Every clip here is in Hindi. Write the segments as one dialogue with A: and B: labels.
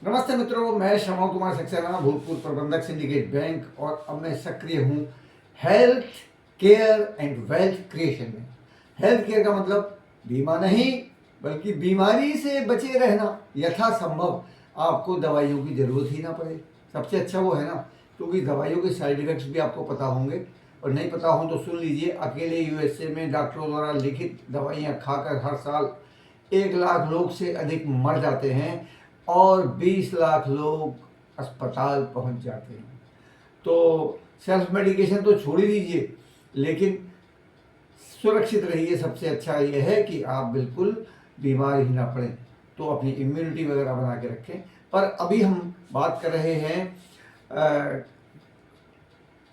A: नमस्ते मित्रों, मैं शमा कुमार सक्सेना, भूतपूर्व प्रबंधक सिंडिकेट बैंक, और अब मैं सक्रिय हूँ health care and wealth creation में। हेल्थ केयर का मतलब बीमा नहीं बल्कि बीमारी से बचे रहना। यथासंभव आपको दवाइयों की ज़रूरत ही ना पड़े, सबसे अच्छा वो है ना, क्योंकि दवाइयों के साइड इफ़ेक्ट्स भी आपको पता होंगे, और नहीं पता हो तो सुन लीजिए। अकेले यूएसए में डॉक्टरों द्वारा लिखित दवाइयाँ खाकर हर साल 1 लाख लोग से अधिक मर जाते हैं और 20 लाख लोग अस्पताल पहुंच जाते हैं। तो सेल्फ मेडिकेशन तो छोड़ ही दीजिए, लेकिन सुरक्षित रहिए। सबसे अच्छा ये है कि आप बिल्कुल बीमार ही ना पड़ें, तो अपनी इम्यूनिटी वगैरह बना के रखें। पर अभी हम बात कर रहे हैं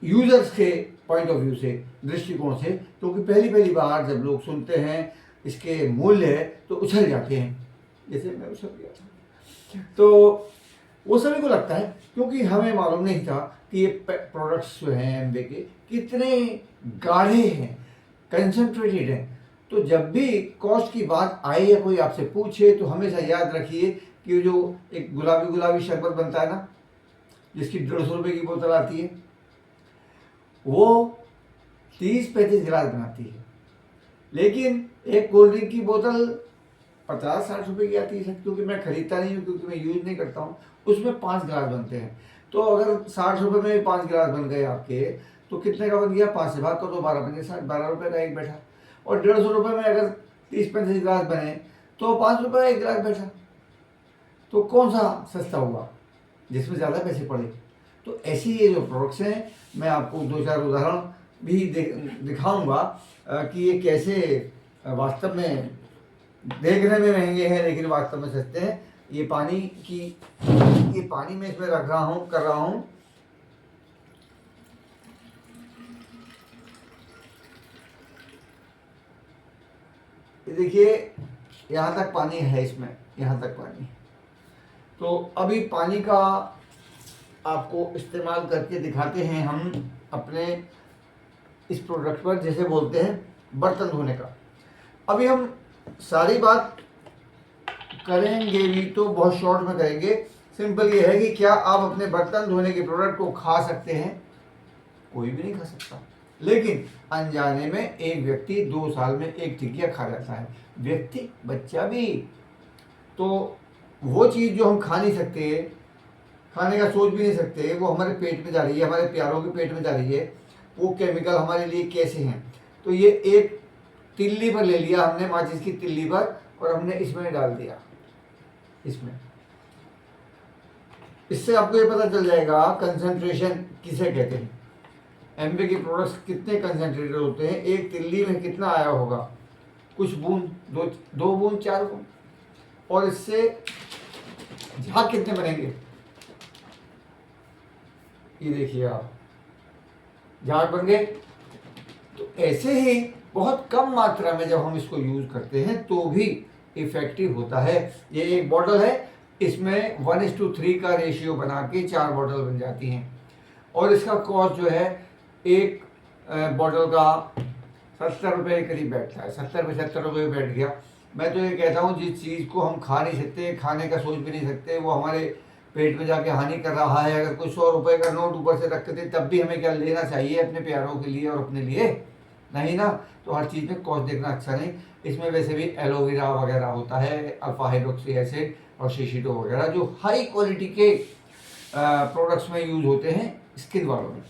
A: यूजर्स के पॉइंट ऑफ व्यू से, दृष्टिकोण से, क्योंकि पहली पहली बार जब लोग सुनते हैं इसके मूल्य तो उछल जाते हैं, जैसे मैं उछल गया था। तो वो सभी को लगता है, क्योंकि हमें मालूम नहीं था कि ये प्रोडक्ट्स जो हैं एमवे के कितने गाढ़े हैं, कंसंट्रेटेड हैं। तो जब भी कॉस्ट की बात आए या कोई आपसे पूछे तो हमेशा याद रखिए कि जो एक गुलाबी गुलाबी शरबत बनता है ना, जिसकी 150 रुपये की बोतल आती है, वो 30-35 गिलास बनाती है। लेकिन एक कोल्ड ड्रिंक की बोतल 50-60 रुपये की आती है, क्योंकि मैं खरीदता नहीं हूँ, क्योंकि मैं यूज़ नहीं करता हूँ। उसमें 5 गिलास बनते हैं। तो अगर 60 रुपये में 5 गिलास बन गए आपके, तो कितने का बन गया? 5 से भाग को तो 12 बन गए, 12 रुपये का एक बैठा। और 150 रुपये में अगर 30-35 गिलास बने तो 5 रुपये का एक गिलास बैठा। तो कौन सा सस्ता हुआ? जिसमें ज़्यादा पैसे पड़े। तो ऐसी ये जो प्रोडक्ट्स हैं, मैं आपको 2-4 उदाहरण भी दिखाऊंगा कि ये कैसे वास्तव में देखने में महंगे हैं लेकिन वास्तव में सस्ते हैं। ये पानी मैं इसमें रख रहा हूँ, कर रहा हूँ। ये देखिए, यहाँ तक पानी है इसमें, यहाँ तक पानी। तो अभी पानी का आपको इस्तेमाल करके दिखाते हैं हम अपने इस प्रोडक्ट पर, जैसे बोलते हैं बर्तन धोने का। अभी हम सारी बात करेंगे भी तो बहुत शॉर्ट में करेंगे। सिंपल ये है कि क्या आप अपने बर्तन धोने के प्रोडक्ट को खा सकते हैं? कोई भी नहीं खा सकता। लेकिन अनजाने में एक व्यक्ति 2 साल में 1 टिकिया खा जाता है, व्यक्ति, बच्चा भी। तो वो चीज़ जो हम खा नहीं सकते, खाने का सोच भी नहीं सकते, वो हमारे पेट में जा रही है, हमारे प्यारों के पेट में जा रही है। वो केमिकल हमारे लिए कैसे हैं? तो ये एक तिल्ली पर ले लिया हमने, माचिस की तिल्ली पर, और हमने इसमें डाल दिया। इसमें इससे आपको ये पता चल जाएगा कंसंट्रेशन किसे कहते हैं। एमवे के प्रोडक्ट्स कितने कंसंट्रेटेड होते हैं, एक तिल्ली में कितना आया होगा? कुछ बूंद, 2 बूंद, 4 बूंद। और इससे झाग कितने बनेंगे? ये देखिए आप, झाग बन गए। तो ऐसे ही बहुत कम मात्रा में जब हम इसको यूज करते हैं तो भी इफेक्टिव होता है। ये एक बॉटल है, इसमें 1:3 का रेशियो बना के 4 बॉटल बन जाती हैं। और इसका कॉस्ट जो है एक बॉटल का 70 रुपये के करीब बैठता है, 70-75 रुपये बैठ गया। मैं तो ये कहता हूँ, जिस चीज़ को हम खा नहीं सकते, खाने का सोच भी नहीं सकते, वो हमारे पेट में जाके हानि कर रहा है। अगर कोई 100 रुपये का नोट ऊपर से रख दे तब भी हमें क्या लेना चाहिए? अपने प्यारों के लिए और अपने लिए, नहीं ना। तो हर चीज़ में कॉस्ट देखना अच्छा नहीं। इसमें वैसे भी एलोवेरा वगैरह होता है, अल्फा हाइड्रोक्सी एसिड और शिशिटो वगैरह, जो हाई क्वालिटी के प्रोडक्ट्स में यूज होते हैं स्किन वालों में।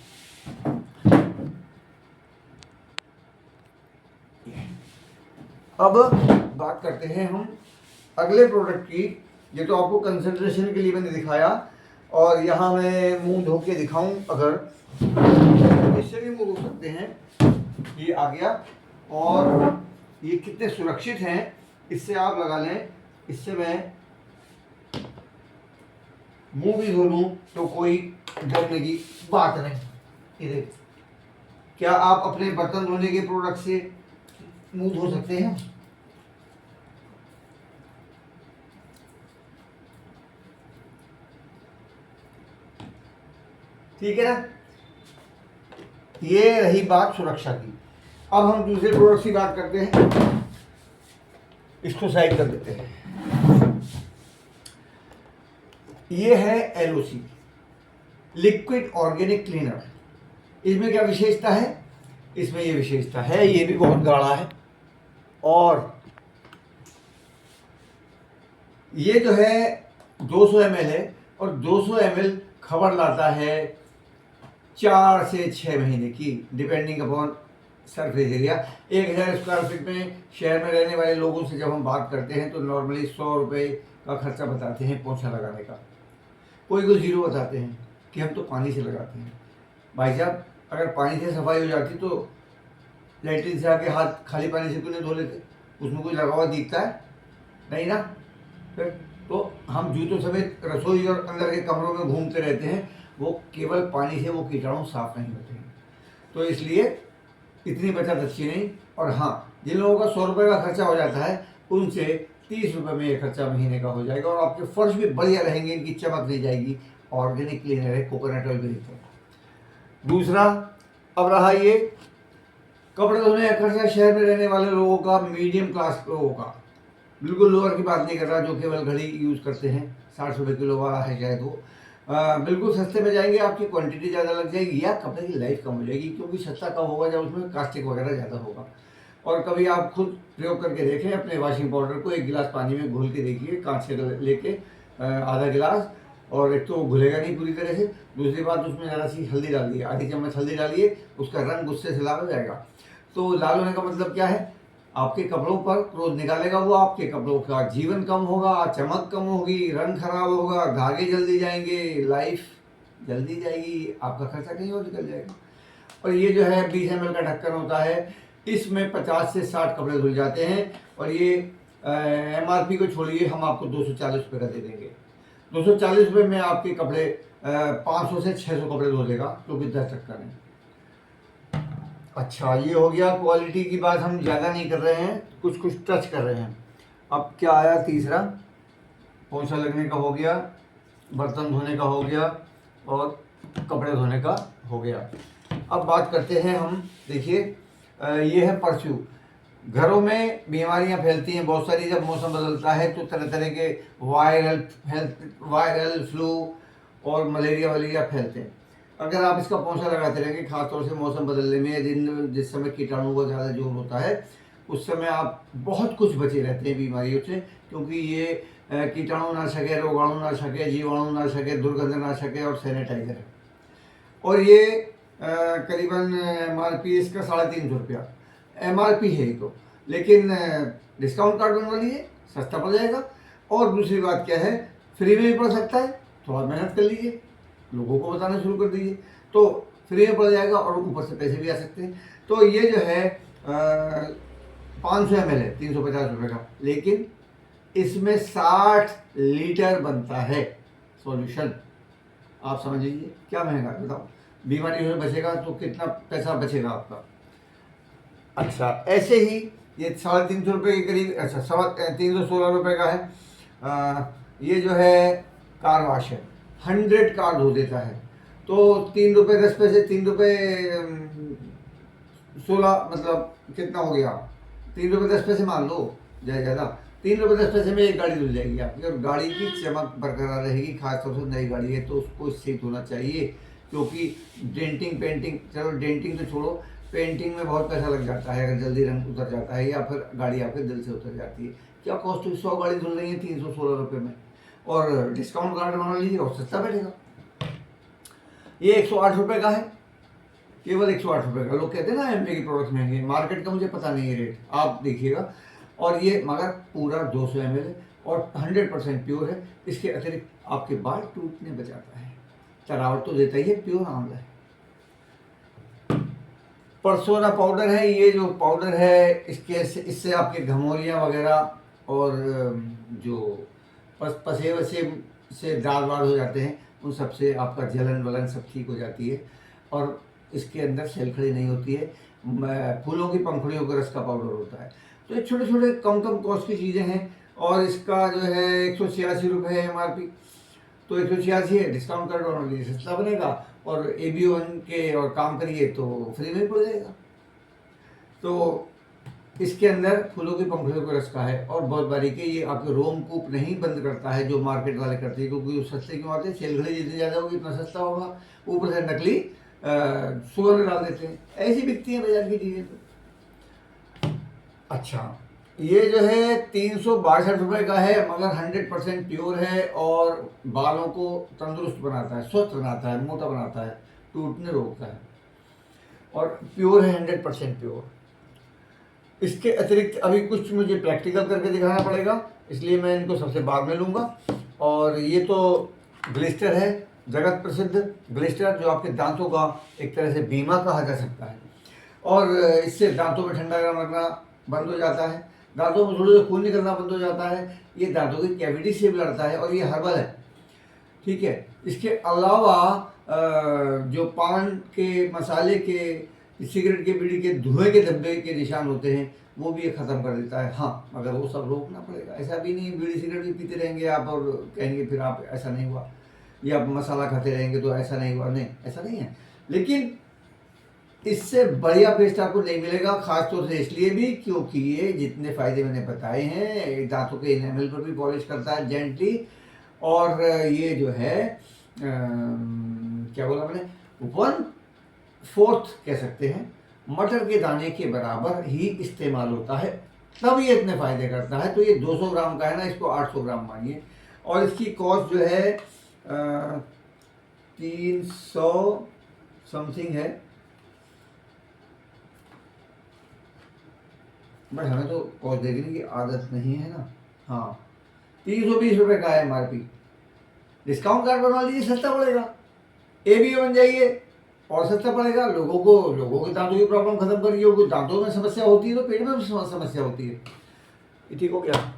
A: अब बात करते हैं हम अगले प्रोडक्ट की। ये तो आपको कंसंट्रेशन के लिए मैंने दिखाया, और यहाँ मैं मुंह धो के दिखाऊं, अगर इससे भी मुंह धो सकते हैं। ये आ गया, और ये कितने सुरक्षित हैं, इससे आप लगा लें। इससे मैं मुंह भी धो लूँ तो कोई डरने की बात नहीं। ये देख, क्या आप अपने बर्तन धोने के प्रोडक्ट से मुंह धो सकते हैं? ठीक है ना। ये रही बात सुरक्षा की। अब हम दूसरे प्रोडक्ट की बात करते हैं। इसको साइड कर देते हैं। ये है LOC, लिक्विड ऑर्गेनिक क्लीनर। इसमें क्या विशेषता है? इसमें ये विशेषता है, ये भी बहुत गाढ़ा है और ये जो है 200 ml है और 200 ml खबर लाता है 4 से 6 महीने की, depending upon surface area. 1000 square feet में शहर में रहने वाले लोगों से जब हम बात करते हैं तो नॉर्मली 100 रुपये का खर्चा बताते हैं पोछा लगाने का, कोई 0 बताते हैं कि हम तो पानी से लगाते हैं। भाई साहब, अगर पानी से सफाई हो जाती तो लैट्रिन से आके हाथ खाली पानी से क्यों नहीं धो लेते? उसमें कोई लगा हुआ दिखता है? नहीं ना। फिर तो हम जूतों समेत रसोई और अंदर के कमरों में घूमते रहते हैं, वो केवल पानी से वो कीटाणु साफ नहीं होते हैं। तो इसलिए इतनी बचत अच्छी नहीं। और हाँ, जिन लोगों का 100 रुपये का खर्चा हो जाता है उनसे 30 रुपये में ये खर्चा महीने का हो जाएगा और आपके फर्श भी बढ़िया रहेंगे, इनकी चमक नहीं जाएगी। ऑर्गेनिक क्लीनर है, कोकोनट ऑयल भी देते हैं। दूसरा, अब रहा ये कपड़े धोने का खर्चा शहर में रहने वाले लोगों का, मीडियम क्लास लोगों का, बिल्कुल लोअर की बात नहीं कर रहा, जो केवल घड़ी यूज़ करते हैं, 60 रुपये किलो वाला है शायद वो, बिल्कुल सस्ते में जाएंगे। आपकी क्वांटिटी ज़्यादा लग जाएगी या कपड़े की लाइफ कम हो जाएगी, क्योंकि सस्ता कब होगा? जब उसमें कास्टिक वगैरह ज़्यादा होगा। और कभी आप खुद प्रयोग करके देखें अपने वॉशिंग पाउडर को 1 गिलास पानी में घोल के देखिए, कांच से लेके आधा गिलास, और एक तो घुलेगा नहीं पूरी तरह से, दूसरी बात उसमें ज़रा सी हल्दी डाल दिए, आधी चम्मच हल्दी डालिए, उसका रंग गुस्से से लाल हो जाएगा। तो लाल होने का मतलब क्या है? आपके कपड़ों पर क्रोध निकालेगा वो, आपके कपड़ों का जीवन कम होगा, चमक कम होगी, रंग खराब होगा, धागे जल्दी जाएंगे, लाइफ जल्दी जाएगी, आपका खर्चा कहीं और निकल जाएगा। और ये जो है 20 ml का ढक्कन होता है, इसमें 50 से 60 कपड़े धुल जाते हैं और ये MRP को छोड़िए, हम आपको 240 रुपये का दे देंगे। 240 रुपये में आपके कपड़े 500 से 600 कपड़े धो देगा, जो कि 10 ढक्कन है। अच्छा, ये हो गया क्वालिटी की बात, हम ज़्यादा नहीं कर रहे हैं, कुछ कुछ टच कर रहे हैं। अब क्या आया? तीसरा, पोछा लगने का हो गया, बर्तन धोने का हो गया और कपड़े धोने का हो गया। अब बात करते हैं हम, देखिए ये है परफ्यूम। घरों में बीमारियां फैलती हैं बहुत सारी, जब मौसम बदलता है तो तरह तरह के वायरल फ्लू और मलेरिया वलेरिया फैलते हैं। अगर आप इसका पोंछा लगाते रहेंगे, खासतौर से मौसम बदलने में, जिस समय कीटाणु का ज़्यादा जोर होता है, उस समय आप बहुत कुछ बचे रहते हैं बीमारियों से, क्योंकि ये कीटाणु ना सके, रोगाणु ना सके, जीवाणु ना सके, दुर्गंध ना सके और सैनिटाइजर है। और ये करीबन MRP इसका 350 रुपया MRP है तो, लेकिन डिस्काउंट कार्ड बनवा लीजिए, सस्ता पड़ जाएगा। और दूसरी बात क्या है, फ्री में भी पड़ सकता है, थोड़ा मेहनत कर लीजिए, लोगों को बताना शुरू कर दीजिए तो फ्री में पड़ जाएगा और ऊपर से पैसे भी आ सकते हैं। तो ये जो है 500 ml है, 350 रुपये का, लेकिन इसमें 60 लीटर बनता है सॉल्यूशन। आप समझ लीजिए क्या महंगा है, बताओ। बीमारी से बचेगा तो कितना पैसा बचेगा आपका। अच्छा, ऐसे ही ये 350 रुपये के करीब, अच्छा 316 रुपये का है। ये जो है कार वाश है, 100 कार धो देता है, तो 3 रुपये 10 पैसे, 3 रुपये 16, मतलब कितना हो गया? 3 रुपये 10 पैसे मान लो, ज़्यादा 3 रुपये 10 पैसे में एक गाड़ी धुल जाएगी आपकी, और गाड़ी की चमक बरकरार रहेगी। खासतौर से नई गाड़ी है तो उसको इससे धोना चाहिए, क्योंकि डेंटिंग पेंटिंग, चलो डेंटिंग तो छोड़ो, पेंटिंग में बहुत पैसा लग जाता है अगर जल्दी रंग उतर जाता है या फिर गाड़ी आपके दिल से उतर जाती है। क्या कॉस्ट हुई? 100 गाड़ी धुल रही है 316 रुपये में, और डिस्काउंट कार्ड बना लीजिए और सस्ता बैठेगा। ये 108 रुपये का है, केवल 108 रुपये का। लोग कहते हैं ना MP की प्रोडक्ट महंगे, मार्केट का मुझे पता नहीं है रेट, आप देखिएगा। और ये मगर पूरा 200 ml है और 100% प्योर है। इसके अतिरिक्त आपके बाल टूटने बचाता है, तरावट तो देता ही है, प्योर आंवला है। परसोना पाउडर है, ये जो पाउडर है इससे आपके घमौरियाँ वगैरह और जो पसे वसे से दाग वाग हो जाते हैं, उन सब से आपका जलन वलन सब ठीक हो जाती है। और इसके अंदर सेल खड़ी नहीं होती है, फूलों की पंखुड़ियों के रस का पाउडर होता है। तो ये छोटे छोटे कम कम कॉस्ट की चीज़ें हैं। और इसका जो है 186 रुपये है MRP, तो 186 है, डिस्काउंट कार्ड बना लीजिए, सस्ता बनेगा। और ABO1 के और काम करिए तो फ्री में पड़ जाएगा। तो इसके अंदर फूलों की पंखुड़ियों का रस का है और बहुत बारीक है। ये आपके रोमकूप नहीं बंद करता है जो मार्केट वाले करते हैं, क्योंकि वो सस्ते क्यों आते हैं, सेल घड़ी जितनी ज़्यादा होगी इतना सस्ता होगा, ऊपर से नकली सुगंध डाल देते हैं। ऐसी बिकती हैं बाजार की चीज़ें। अच्छा, ये जो है 362 रुपये का है, मगर 100% प्योर है और बालों को तंदुरुस्त बनाता है, स्वस्थ बनाता है, मोटा बनाता है, टूटने रोकता है और प्योर है, 100% प्योर। इसके अतिरिक्त अभी कुछ मुझे प्रैक्टिकल करके दिखाना पड़ेगा, इसलिए मैं इनको सबसे बाद में लूँगा। और ये तो ग्लिस्टर है, जगत प्रसिद्ध ग्लिस्टर, जो आपके दांतों का एक तरह से बीमा कहा जा सकता है और इससे दांतों में ठंडा गर्म लगना बंद हो जाता है, दांतों में थोड़ा सा खून निकलना बंद हो जाता है, ये दांतों की कैविटी से भी लड़ता है और ये हर्बल है, ठीक है। इसके अलावा जो पान के, मसाले के, सिगरेट के, बीड़ी के धुएं के धब्बे के निशान होते हैं वो भी ये ख़त्म कर देता है। हाँ, मगर वो सब रोकना पड़ेगा। ऐसा भी नहीं बीड़ी सिगरेट भी पीते रहेंगे आप और कहेंगे फिर आप ऐसा नहीं हुआ, या आप मसाला खाते रहेंगे तो ऐसा नहीं हुआ, नहीं ऐसा नहीं है। लेकिन इससे बढ़िया पेस्ट आपको नहीं मिलेगा, खासतौर से इसलिए भी क्योंकि ये जितने फ़ायदे मैंने बताए हैं, दांतों के इनेमल पर भी पॉलिश करता है जेंटली, और ये जो है क्या बोला मैंने, 1/4 कह सकते हैं मटर के दाने के बराबर ही इस्तेमाल होता है, तब ये इतने फ़ायदे करता है। तो ये 200 ग्राम का है ना, इसको 800 ग्राम मानिए और इसकी कॉस्ट जो है 300 समथिंग है, बट हमें तो कॉस्ट देखने की आदत नहीं है ना। हाँ, 320 रुपये का है MRP। डिस्काउंट कार्ड बनवा लीजिए, सस्ता पड़ेगा, ABA बन जाइए और सस्ता पड़ेगा। लोगों के दांतों की प्रॉब्लम खत्म करिए, क्योंकि दांतों में समस्या होती है तो पेट में भी समस्या होती है, ये ठीक हो गया।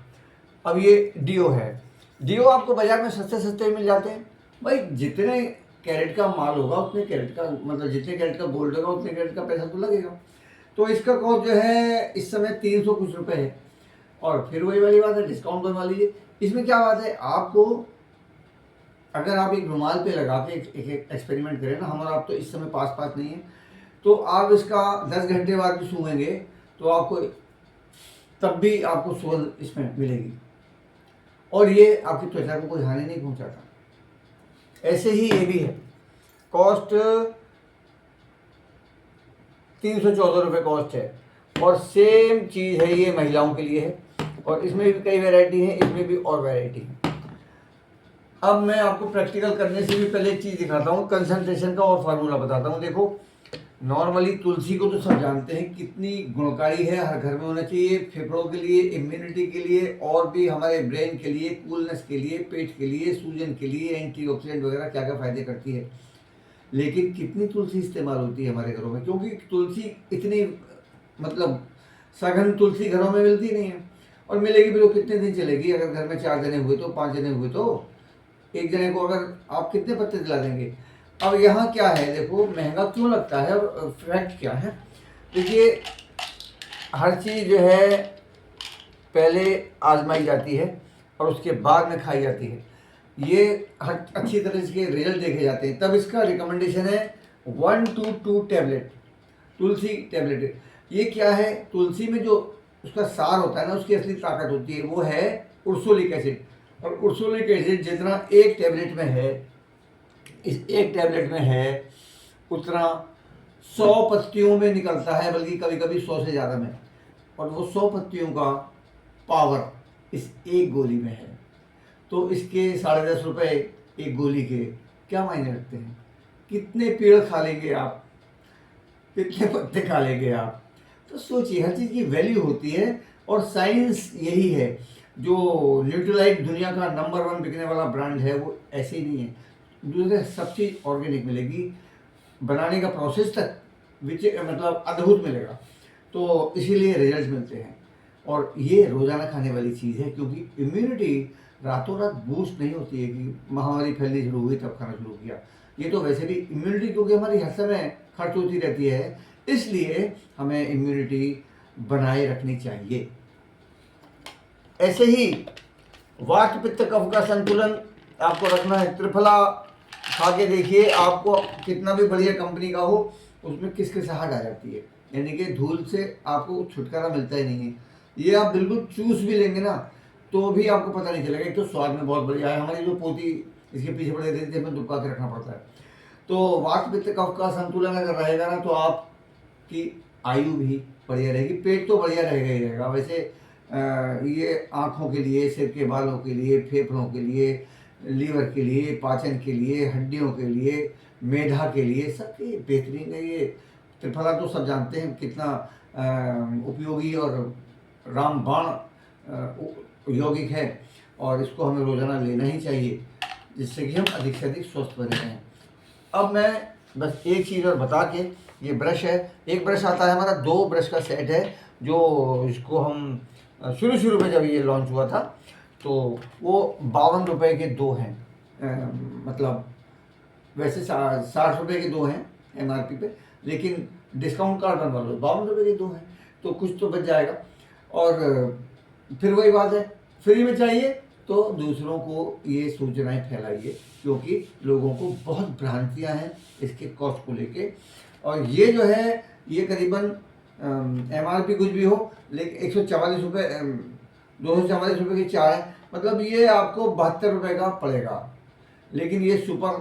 A: अब ये डीओ है, डीओ आपको बाजार में सस्ते सस्ते मिल जाते हैं भाई। जितने कैरेट का माल होगा उतने कैरेट का, मतलब जितने कैरेट का गोल्ड होगा उतने कैरेट का पैसा तो लगेगा। तो इसका कॉस्ट जो है इस समय 300 कुछ रुपये है। और फिर वही वाली बात है, डिस्काउंट बनवा लीजिए। इसमें क्या बात है, आपको अगर आप एक रुमाल पे लगा के एक एक्सपेरिमेंट करें ना, हमारा आप तो इस समय पास नहीं है, तो आप इसका 10 घंटे बाद भी सूंघेंगे तो आपको तब भी आपको सुगंध इसमें मिलेगी और ये आपकी त्वचा को कोई हानि नहीं पहुंचाता। ऐसे ही ये भी है, कॉस्ट 314 रुपये कॉस्ट है और सेम चीज़ है, ये महिलाओं के लिए है और इसमें भी कई वैरायटी है, इसमें भी और वैरायटी है। अब मैं आपको प्रैक्टिकल करने से भी पहले एक चीज़ दिखाता हूँ, कंसंट्रेशन का और फार्मूला बताता हूँ। देखो, नॉर्मली तुलसी को तो सब जानते हैं कितनी गुणकारी है, हर घर में होना चाहिए, फेफड़ों के लिए, इम्यूनिटी के लिए और भी हमारे ब्रेन के लिए, कूलनेस के लिए, पेट के लिए, सूजन के लिए, एंटीऑक्सीडेंट वगैरह क्या क्या फ़ायदे करती है। लेकिन कितनी तुलसी इस्तेमाल होती है हमारे घरों में, क्योंकि तुलसी इतनी मतलब सघन तुलसी घरों में मिलती नहीं है, और मिलेगी भी तो कितने दिन चलेगी। अगर घर में 4 जने हुए तो 5 जने हुए तो एक जने को अगर आप कितने पत्ते दिला देंगे। अब यहाँ क्या है, देखो महंगा क्यों लगता है और फैक्ट क्या है। देखिए, हर चीज़ जो है पहले आजमाई जाती है और उसके बाद में खाई जाती है, ये हर अच्छी तरह से रिजल्ट देखे जाते हैं, तब इसका रिकमेंडेशन है 1 to 2 टैबलेट तुलसी टैबलेट। ये क्या है, तुलसी में जो उसका सार होता है ना, उसकी असली ताकत होती है, वो है उर्सोलिक एसिड। और उर्सोलिक एसिड जितना एक टैबलेट में है, इस एक टैबलेट में है, उतना 100 पत्तियों में निकलता है, बल्कि कभी कभी 100 से ज़्यादा में। और वो 100 पत्तियों का पावर इस एक गोली में है। तो इसके 10.5 रुपये एक गोली के क्या मायने रखते हैं। कितने पेड़ खा लेंगे आप, कितने पत्ते खा लेंगे आप। तो सोचिए, हर चीज़ की वैल्यू होती है और साइंस यही है। जो न्यूट्रीलाइट दुनिया का नंबर 1 बिकने वाला ब्रांड है, वो ऐसे ही नहीं है। दूसरे सब चीज़ ऑर्गेनिक मिलेगी, बनाने का प्रोसेस तक मतलब अद्भुत मिलेगा। तो इसीलिए रिजल्ट मिलते हैं। और ये रोज़ाना खाने वाली चीज़ है, क्योंकि इम्यूनिटी रातों रात बूस्ट नहीं होती है कि महामारी फैलनी शुरू हुई तब खाना शुरू किया। ये तो वैसे भी इम्यूनिटी, क्योंकि हमारी हर समय खर्च होती रहती है, इसलिए हमें इम्यूनिटी बनाए रखनी चाहिए। ऐसे ही वात पित्त कफ का संतुलन आपको रखना है। त्रिफला खा के देखिए, आपको कितना भी बढ़िया कंपनी का हो, उसमें किस किस हार्ट आ जाती है। यानी कि धूल से आपको छुटकारा मिलता ही नहीं है। ये आप बिल्कुल चूस भी लेंगे ना तो भी आपको पता नहीं चलेगा। एक तो स्वाद में बहुत बढ़िया है। हमारी जो पोती इसके पीछे पड़े रहती है, हमें दुबका के रखना पड़ता है। तो वात पित्त कफ का संतुलन अगर रहेगा ना तो आपकी आयु भी बढ़िया रहेगी, पेट तो बढ़िया रहेगा ही रहेगा। वैसे ये आँखों के लिए, सिर के बालों के लिए, फेफड़ों के लिए, लीवर के लिए, पाचन के लिए, हड्डियों के लिए, मेधा के लिए, सबके बेहतरीन है ये। त्रिफला तो सब जानते हैं कितना उपयोगी और रामबाण यौगिक है, और इसको हमें रोज़ाना लेना ही चाहिए जिससे कि हम अधिक से अधिक स्वस्थ बने रहें। अब मैं बस एक चीज़ और बता के, ये ब्रश है, एक ब्रश आता है हमारा, 2 ब्रश का सेट है जो इसको हम शुरू में जब ये लॉन्च हुआ था तो वो 52 रुपये के 2 हैं। मतलब वैसे 60 रुपये के 2 हैं MRP पे, लेकिन डिस्काउंट कार्ड बनवा लो 52 रुपये के 2 हैं, तो कुछ तो बच जाएगा। और फिर वही बात है, फ्री में चाहिए तो दूसरों को ये सूचनाएं फैलाइए, क्योंकि लोगों को बहुत भ्रांतियां हैं इसके कॉस्ट को लेके। और ये जो है ये करीबन MRP कुछ भी हो, लेकिन 144 रुपये 244 रुपये की 4 है, मतलब ये आपको 72 रुपये का पड़ेगा। लेकिन ये सुपर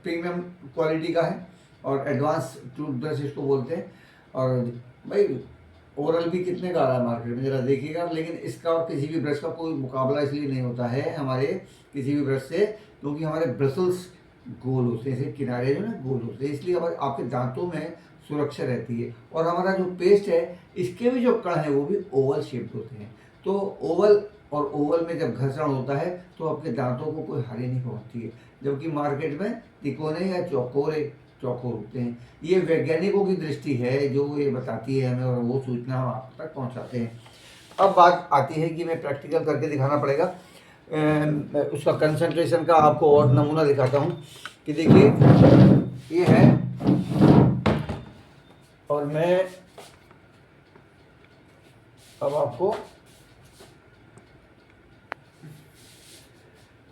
A: प्रीमियम क्वालिटी का है और एडवांस टूथब्रश इसको बोलते हैं। और भाई ओरल भी कितने का आ रहा है मार्केट में ज़रा देखिएगा, लेकिन इसका और किसी भी ब्रश का कोई मुकाबला इसलिए नहीं होता है हमारे किसी भी ब्रश से, क्योंकि हमारे ब्रसल्स गोल होते हैं, किनारे जो ना गोल होते हैं, इसलिए हमारे आपके दांतों में सुरक्षा रहती है। और हमारा जो पेस्ट है इसके भी जो कण हैं वो भी ओवल शेप्ड होते हैं। तो ओवल और ओवल में जब घर्षण होता है तो आपके दांतों को कोई हानि नहीं पहुंचती है, जबकि मार्केट में तिकोने या चौकोर होते हैं। ये वैज्ञानिकों की दृष्टि है जो ये बताती है हमें, और वो सूचना हम आप तक पहुंचाते हैं। अब बात आती है कि मैं प्रैक्टिकल करके दिखाना पड़ेगा। उसका कंसंट्रेशन का आपको और नमूना दिखाता हूँ कि देखिए ये है, और मैं अब आपको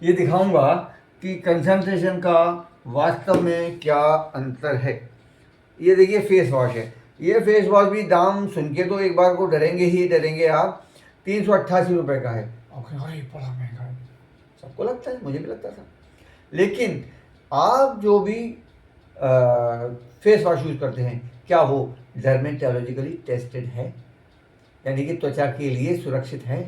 A: ये दिखाऊंगा कि कंसंट्रेशन का वास्तव में क्या अंतर है। ये देखिए फेस वॉश है, ये फेस वॉश भी दाम सुन के तो एक बार को डरेंगे ही डरेंगे आप, 388 रुपये का है। अरे बड़ा महंगा है, सबको लगता है, मुझे भी लगता था। लेकिन आप जो भी फेस वॉश यूज़ करते हैं क्या वो डर्मेटोलॉजिकली टेस्टेड है, यानी कि त्वचा के लिए सुरक्षित है?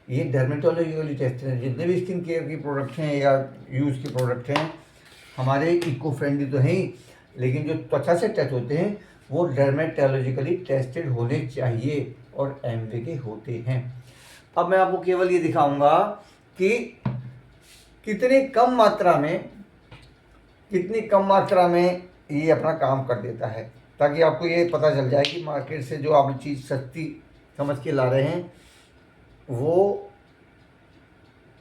A: ये डर्मेटोलॉजिकली टेस्टेड है। जितने भी स्किन केयर की प्रोडक्ट हैं या यूज़ के प्रोडक्ट हैं हमारे इको फ्रेंडली तो हैं ही, लेकिन जो त्वचा से टच होते हैं वो डर्मेटोलॉजिकली टेस्टेड होने चाहिए और एमवे के होते हैं। अब मैं आपको केवल ये दिखाऊंगा कि कितनी कम मात्रा में ये अपना काम कर देता है, ताकि आपको ये पता चल जाए कि मार्केट से जो आप चीज़ सस्ती समझ के ला रहे हैं वो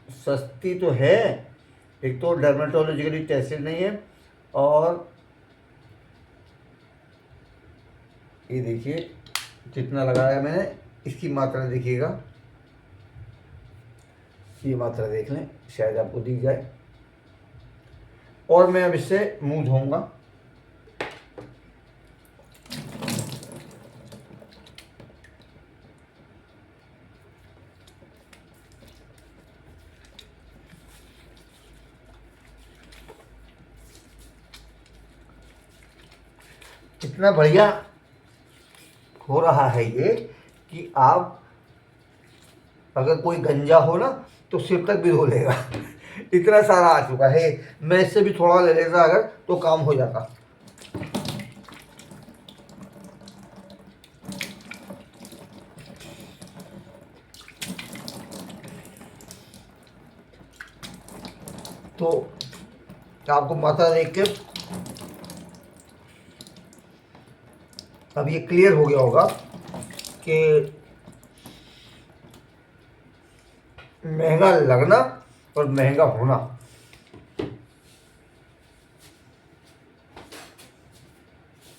A: सस्ती तो है, एक तो डर्मेटोलॉजिकली टेस्टेड नहीं है, और ये देखिए जितना लगाया मैंने, इसकी मात्रा देखिएगा, ये मात्रा देख लें, शायद आपको दिख जाए। और मैं अब इससे मुंह धोऊंगा। इतना बढ़िया हो रहा है ये कि आप अगर कोई गंजा हो ना तो सिर तक भी धो लेगा। इतना सारा आ चुका है। मैं इससे भी थोड़ा ले लेता अगर तो काम हो जाता। तो आपको मात्रा देख के अब ये क्लियर हो गया होगा कि महंगा लगना और महंगा होना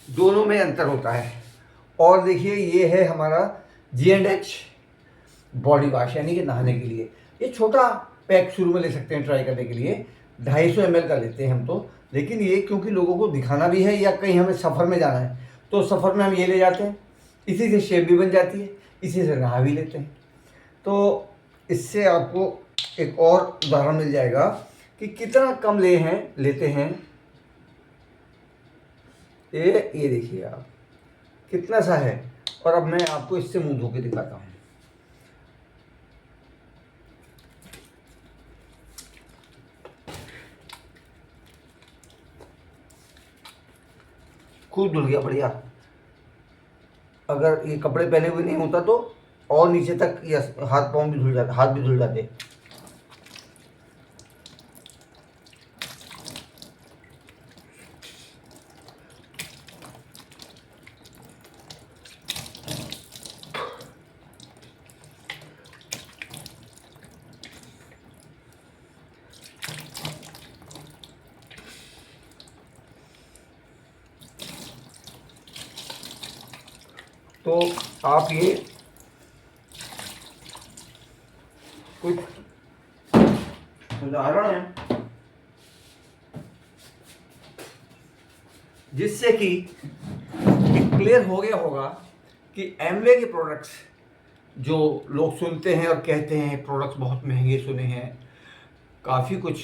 A: दोनों में अंतर होता है। और देखिए ये है हमारा G&H बॉडी वॉश, यानी कि नहाने के लिए। ये छोटा पैक शुरू में ले सकते हैं ट्राई करने के लिए, 250 ml का लेते हैं हम तो, लेकिन ये क्योंकि लोगों को दिखाना भी है या कहीं हमें सफ़र में जाना है तो सफ़र में हम ये ले जाते हैं, इसी से शेप भी बन जाती है, इसी से नहा भी लेते हैं। तो इससे आपको एक और उदाहरण मिल जाएगा कि कितना कम लेते हैं। ये देखिए आप कितना सा है। और अब मैं आपको इससे मुंह धो के दिखाता हूँ। खूब धुल गया बढ़िया। अगर ये कपड़े पहने हुए नहीं होता तो और नीचे तक या हाथ पाँव भी धुल जाते, हाथ भी धुल जाते। तो आप ये कुछ उदाहरण है जिससे कि क्लियर हो गया होगा कि एमवे के प्रोडक्ट्स जो लोग सुनते हैं और कहते हैं प्रोडक्ट्स बहुत महंगे सुने हैं, काफ़ी कुछ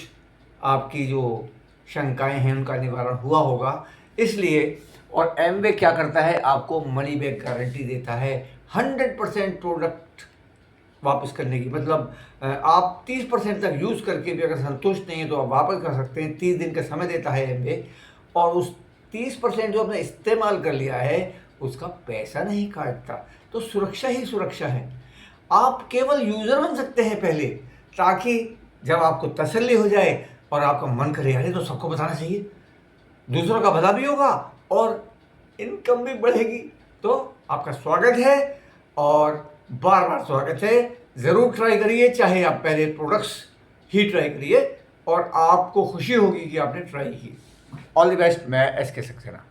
A: आपकी जो शंकाएं हैं उनका निवारण हुआ होगा। इसलिए और एमवे क्या करता है, आपको मनी बैक गारंटी देता है 100% प्रोडक्ट वापस करने की। मतलब आप 30% तक यूज़ करके भी अगर संतुष्ट नहीं है तो आप वापस कर सकते हैं। 30 दिन का समय देता है एमवे, और उस 30% जो आपने इस्तेमाल कर लिया है उसका पैसा नहीं काटता। तो सुरक्षा ही सुरक्षा है। आप केवल यूज़र बन सकते हैं पहले, ताकि जब आपको तसल्ली हो जाए और आपका मन करे अरे तो सबको बताना चाहिए, दूसरों का भला भी होगा और इनकम भी बढ़ेगी। तो आपका स्वागत है और बार बार स्वागत है। ज़रूर ट्राई करिए, चाहे आप पहले प्रोडक्ट्स ही ट्राई करिए और आपको खुशी होगी कि आपने ट्राई की। All the best. मैं SK सक्सेना।